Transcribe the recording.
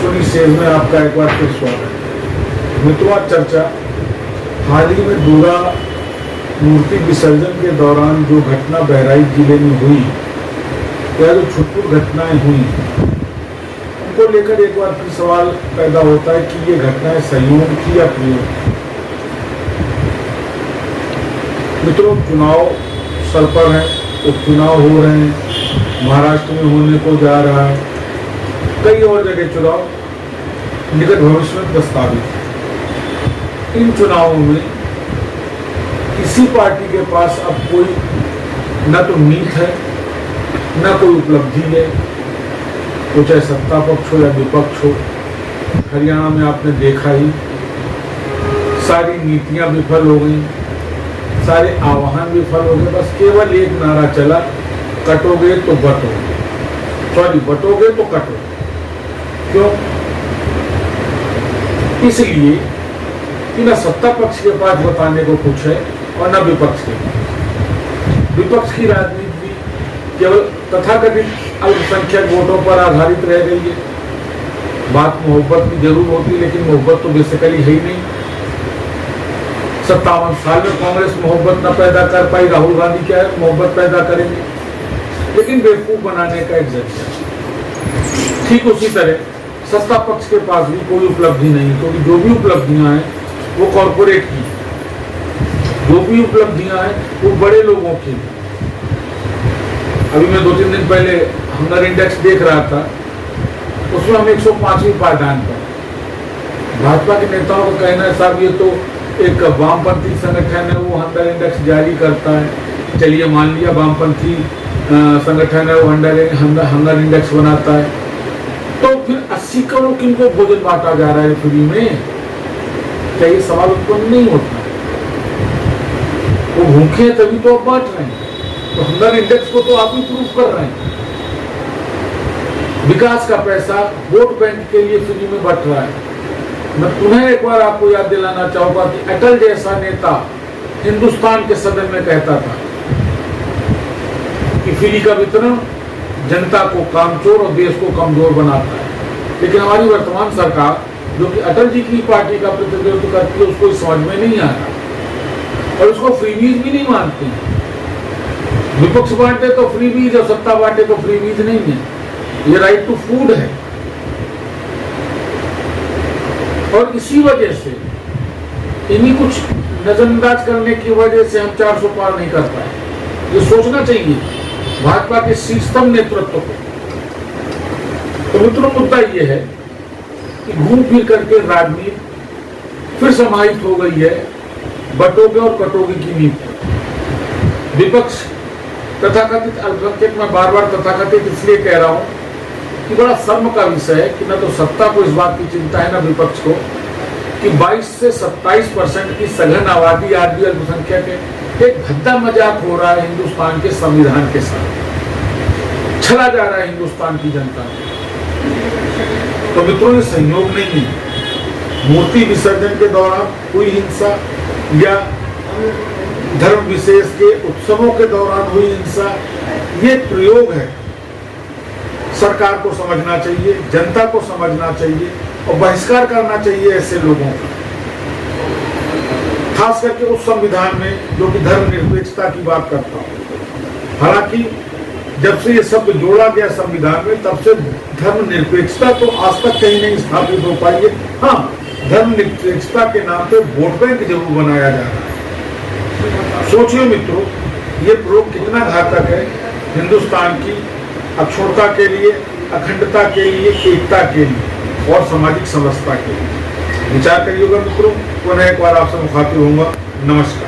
Soni says में आपका एक बार फिर स्वागत है। मित्रों, आज चर्चा हाल ही में दुर्गा मूर्ति विसर्जन के दौरान जो घटना बहराइच जिले में हुई या जो छुटपुट घटनाएं हुई उनको लेकर एक बार फिर सवाल पैदा होता है कि ये घटनाएं संयोग थी या प्रयोग। मित्रों, चुनाव सर पर है, उपचुनाव हो रहे हैं, महाराष्ट्र में होने को जा रहा है, कई और जगह चुनाव निकट भविष्य में प्रस्तावित है। इन चुनावों में किसी पार्टी के पास अब कोई न तो नीत है न कोई उपलब्धि है, तो चाहे सत्ता पक्ष हो या विपक्ष हो। हरियाणा में आपने देखा ही, सारी नीतियां विफल हो गई, सारे आह्वान विफल हो गए। बस केवल एक नारा चला, कटोगे तो बटो, सॉरी बटोगे तो कटो। क्यों? इसलिए कि न सत्ता पक्ष के पास बताने को कुछ है और न विपक्ष के। विपक्ष की राजनीति भी केवल तथाकथित अल्पसंख्यक वोटों पर आधारित रह गई है। बात मोहब्बत की जरूर होती है, लेकिन मोहब्बत तो बेसिकली है ही नहीं। 57 साल में कांग्रेस मोहब्बत न पैदा कर पाई, राहुल गांधी क्या है मोहब्बत पैदा करेंगे, लेकिन बेवकूफ बनाने का एक जरिया। ठीक उसी तरह सत्ता पक्ष के पास भी कोई उपलब्धि नहीं, क्योंकि जो भी उपलब्धियां हैं वो कॉरपोरेट की, जो भी उपलब्धियां हैं वो बड़े लोगों की। अभी मैं 2-3 दिन पहले हंगर इंडेक्स देख रहा था, उसमें हम 105वीं पायदान पर। भाजपा के नेताओं का कहना है साहब ये तो एक वामपंथी संगठन है, वो हंगर इंडेक्स जारी करता है। चलिए मान लिया वामपंथी संगठन है, वो हंगर इंडेक्स बनाता है, तो फिर 80 करोड़ किनको भोजन बांटा जा रहा है फ्री में? क्या ये सवाल उत्पन्न नहीं होता? वो भूखे हैं तभी तो आप बांट रहे हैं, तो हंगर इंडेक्स को तो आप ही प्रूफ कर रहे हैं। विकास का पैसा वोट बैंक के लिए फ्री में बंट रहा है। मैं पुनः एक बार आपको याद दिलाना चाहूंगा कि अटल जैसा नेता हिंदुस्तान के सदन में कहता था कि फ्री का वितरण जनता को कामचोर और देश को कमजोर बनाता है। लेकिन हमारी वर्तमान सरकार, जो कि अटल जी की पार्टी का प्रतिनिधित्व करती है, उसको समझ में नहीं आ रहा और उसको फ्रीबीज भी नहीं मानती। विपक्ष बांटे तो फ्रीबीज और सत्ता बांटे तो फ्रीबीज नहीं है। ये राइट टू फूड है, और इसी वजह से इन्हीं कुछ नजरअंदाज करने की वजह से हम 400 पार नहीं कर पाए। ये सोचना चाहिए भाजपा के शीर्षतम नेतृत्व को। तो मित्रों, मुद्दा ये है कि घूम फिर करके राजनीति फिर समाहित हो गई है बटोगे और कटोगे की नीति। विपक्ष तथाकथित अल्पसंख्यक, मैं बार बार तथाकथित इसलिए कह रहा हूं कि बड़ा शर्म का विषय है कि न तो सत्ता को इस बात की चिंता है, न विपक्ष को, कि 22 से 27% की सघन आबादी आज भी अल्पसंख्यक है। एक भद्दा मजाक हो रहा है हिंदुस्तान के संविधान के साथ, छला जा रहा है हिंदुस्तान की जनता। तो मित्रों, ये संयोग नहीं है। मूर्ति विसर्जन के दौरान हुई हिंसा या धर्म विशेष के उत्सवों के दौरान हुई हिंसा, ये प्रयोग है। सरकार को समझना चाहिए, जनता को समझना चाहिए और बहिष्कार करना चाहिए ऐसे लोगों का, खास करके उस संविधान में जो कि धर्मनिरपेक्षता की बात करता हूं। हालांकि जब से ये शब्द जोड़ा गया संविधान में, तब से धर्मनिरपेक्षता तो आज तक कहीं नहीं स्थापित हो पाई है। हाँ, धर्मनिरपेक्षता के नाम पे वोट बैंक जरूर बनाया जा रहा है। सोचिए मित्रों, ये प्रयोग कितना घातक है हिंदुस्तान की अक्षुण्णता के लिए, अखंडता के लिए, एकता के लिए और सामाजिक समरसता के लिए। विचार करिएगा मित्रों। पुनः एक बार आपसे मुखातिब होऊंगा। नमस्कार।